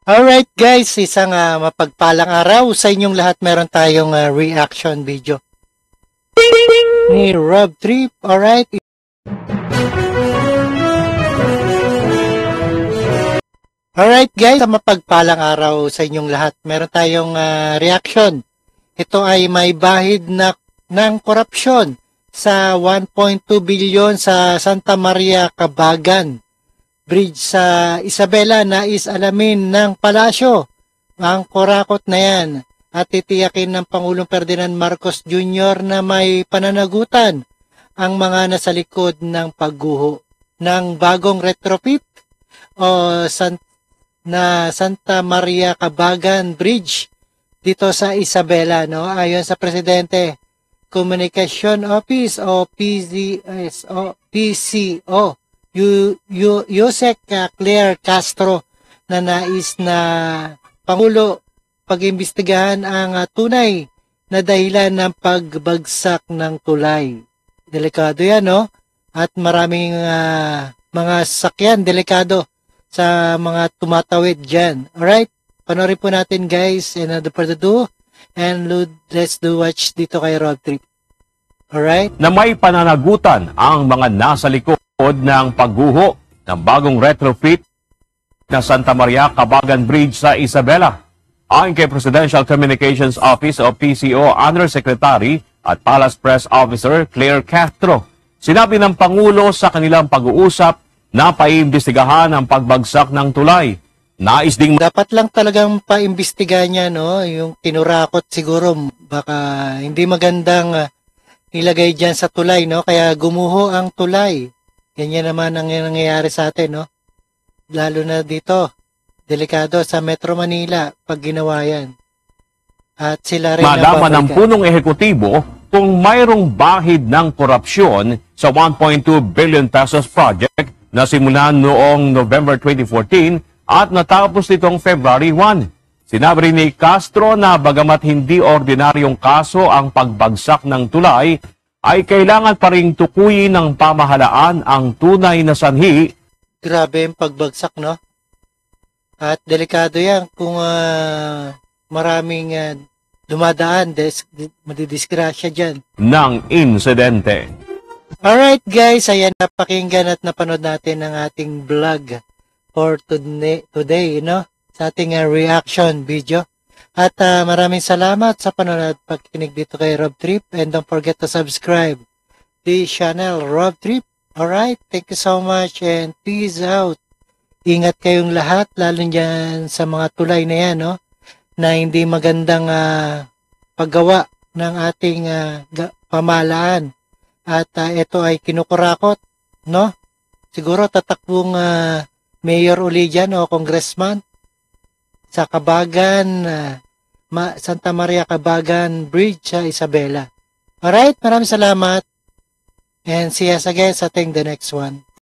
Alright guys, isang mapagpalang araw sa inyong lahat. Meron tayong reaction video ni Rob Trip. Alright. Alright guys, mapagpalang araw sa inyong lahat. Meron tayong reaction. Ito ay may bahid ng korupsyon sa 1.2 billion sa Santa Maria Cabagan Bridge sa Isabela. Nais alamin ng palasyo ang kurakot na yan at titiyakin ng Pangulong Ferdinand Marcos Jr. na may pananagutan ang mga nasa likod ng pagguho ng bagong retrofit o Santa Maria Cabagan Bridge dito sa Isabela, no? Ayon sa Presidente, Communication Office o PCO, Yusek Claire Castro, na nais na Pangulo pag-imbestigahan ang tunay na dahilan ng pagbagsak ng tulay. Delikado yan, no? At maraming mga sakyan, delikado sa mga tumatawid dyan. Alright? Panorin po natin guys, and without further ado, and let's do watch dito kay Rob Trip. Alright? Na may pananagutan ang mga nasa likod ng pagguho ng bagong retrofit na Santa Maria Cabagan Bridge sa Isabela. Ayon kay Presidential Communications Office o PCO Undersecretary at Palace Press Officer Claire Castro, sinabi ng Pangulo sa kanilang pag-uusap na paimbestigahan ang pagbagsak ng tulay. Nais ding dapat lang talagang paimbestigahan niya, no? Yung kinurakot siguro baka hindi magandang ilagay diyan sa tulay, no? Kaya gumuho ang tulay. Ganyan naman ang nangyayari sa atin, no? Lalo na dito, delikado sa Metro Manila pag ginawa yan. At sila rin malaman ng punong ehekutibo kung mayroong bahid ng korupsyon sa 1.2 billion pesos project na simulan noong November 2014 at natapos nitong February 1. Sinabi rin ni Castro na bagamat hindi ordinaryong kaso ang pagbagsak ng tulay, ay kailangan pa ring tukuyin ng pamahalaan ang tunay na sanhi. Grabe yung pagbagsak, no? At delikado yan kung maraming dumadaan, madidisgrasya dyan Ng insidente. Alright guys, ayan, napakinggan at napanood natin ang ating vlog for today, no? Sa ating reaction video. At maraming salamat sa panonood at pagkinig dito kay Rob Trip. And don't forget to subscribe the channel Rob Trip. Alright, thank you so much and peace out. Ingat kayong lahat, lalo dyan sa mga tulay na yan, no? Na hindi magandang paggawa ng ating pamahalaan. At ito ay kinukurakot, no? Siguro tatakbong mayor uli dyan o congressman sa Cabagan, Santa Maria Cabagan Bridge sa Isabela. Alright, maraming salamat. And see us again sa the next one.